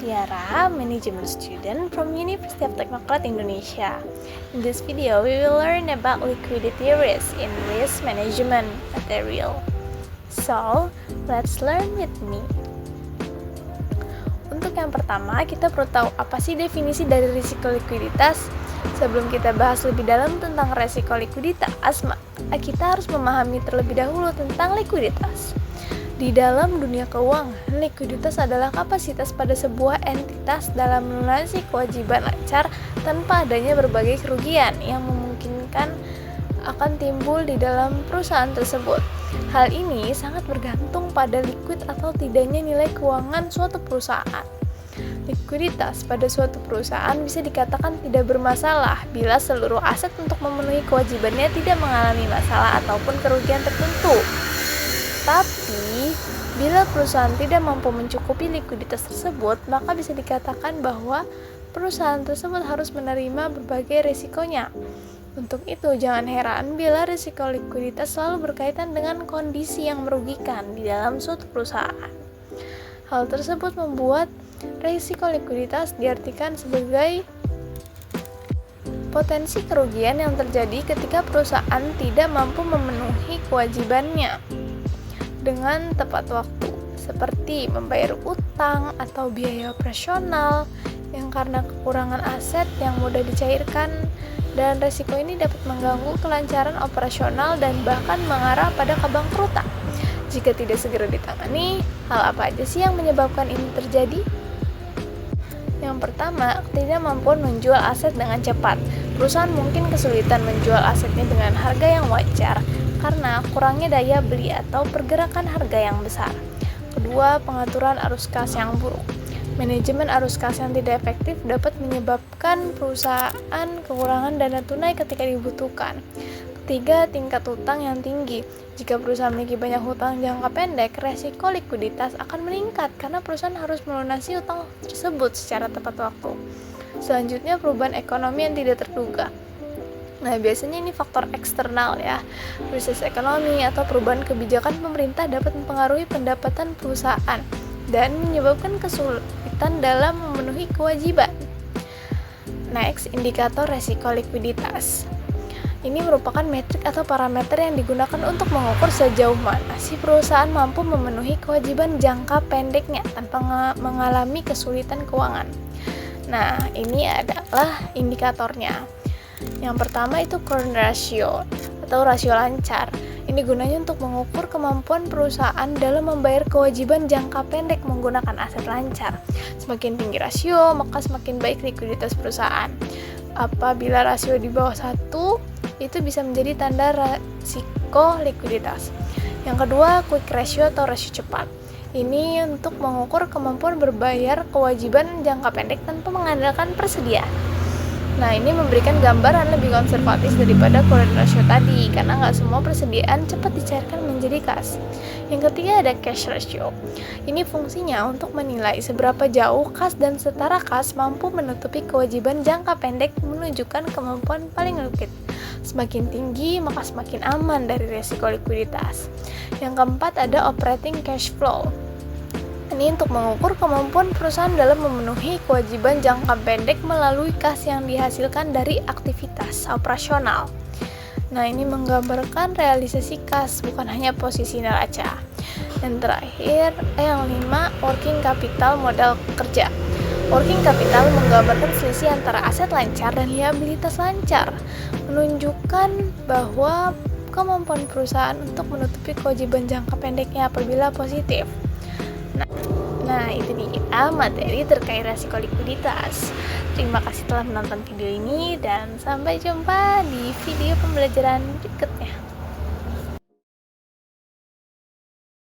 Tiara, management student from University of Technocrat Indonesia. In this video, we will learn about liquidity risk in risk management material. So, let's learn with me. Untuk yang pertama, kita perlu tahu apa sih definisi dari risiko likuiditas. Sebelum kita bahas lebih dalam tentang risiko likuiditas, kita harus memahami terlebih dahulu tentang likuiditas. Di dalam dunia keuangan, likuiditas adalah kapasitas pada sebuah entitas dalam melunasi kewajiban lancar tanpa adanya berbagai kerugian yang memungkinkan akan timbul di dalam perusahaan tersebut. Hal ini sangat bergantung pada liquid atau tidaknya nilai keuangan suatu perusahaan. Likuiditas pada suatu perusahaan bisa dikatakan tidak bermasalah bila seluruh aset untuk memenuhi kewajibannya tidak mengalami masalah ataupun kerugian tertentu. Tapi, bila perusahaan tidak mampu mencukupi likuiditas tersebut, maka bisa dikatakan bahwa perusahaan tersebut harus menerima berbagai risikonya. Untuk itu, jangan heran bila risiko likuiditas selalu berkaitan dengan kondisi yang merugikan di dalam suatu perusahaan. Hal tersebut membuat risiko likuiditas diartikan sebagai potensi kerugian yang terjadi ketika perusahaan tidak mampu memenuhi kewajibannya dengan tepat waktu, seperti membayar utang atau biaya operasional yang karena kekurangan aset yang mudah dicairkan, dan resiko ini dapat mengganggu kelancaran operasional dan bahkan mengarah pada kebangkrutan. Jika tidak segera ditangani, hal apa aja sih yang menyebabkan ini terjadi? Yang pertama, ketidakmampuan menjual aset dengan cepat. Perusahaan mungkin kesulitan menjual asetnya dengan harga yang wajar karena kurangnya daya beli atau pergerakan harga yang besar. Kedua, pengaturan arus kas yang buruk. Manajemen arus kas yang tidak efektif dapat menyebabkan perusahaan kekurangan dana tunai ketika dibutuhkan. Ketiga, tingkat hutang yang tinggi. Jika perusahaan memiliki banyak hutang jangka pendek, resiko likuiditas akan meningkat karena perusahaan harus melunasi hutang tersebut secara tepat waktu. Selanjutnya, perubahan ekonomi yang tidak terduga. Nah, biasanya ini faktor eksternal ya. Krisis ekonomi atau perubahan kebijakan pemerintah dapat mempengaruhi pendapatan perusahaan dan menyebabkan kesulitan dalam memenuhi kewajiban. Next, indikator resiko likuiditas. Ini merupakan metrik atau parameter yang digunakan untuk mengukur sejauh mana si perusahaan mampu memenuhi kewajiban jangka pendeknya tanpa mengalami kesulitan keuangan. Nah, ini adalah indikatornya. Yang pertama itu current ratio atau rasio lancar. Ini gunanya untuk mengukur kemampuan perusahaan dalam membayar kewajiban jangka pendek menggunakan aset lancar. Semakin tinggi rasio, maka semakin baik likuiditas perusahaan. Apabila rasio di bawah 1, itu bisa menjadi tanda risiko likuiditas. Yang kedua, quick ratio atau rasio cepat. Ini untuk mengukur kemampuan berbayar kewajiban jangka pendek tanpa mengandalkan persediaan. Nah, ini memberikan gambaran lebih konservatif daripada current ratio tadi, karena nggak semua persediaan cepat dicairkan menjadi kas. Yang ketiga ada cash ratio. Ini fungsinya untuk menilai seberapa jauh kas dan setara kas mampu menutupi kewajiban jangka pendek menunjukkan kemampuan paling liquid. Semakin tinggi, maka semakin aman dari risiko likuiditas. Yang keempat ada operating cash flow. Ini untuk mengukur kemampuan perusahaan dalam memenuhi kewajiban jangka pendek melalui kas yang dihasilkan dari aktivitas operasional. Nah, ini menggambarkan realisasi kas, bukan hanya posisi neraca. Dan terakhir, yang 5, working capital modal kerja. Working capital menggambarkan selisih antara aset lancar dan liabilitas lancar, menunjukkan bahwa kemampuan perusahaan untuk menutupi kewajiban jangka pendeknya apabila positif. Nah, itu dia materi terkait risiko likuiditas. Terima kasih telah menonton video ini dan sampai jumpa di video pembelajaran berikutnya.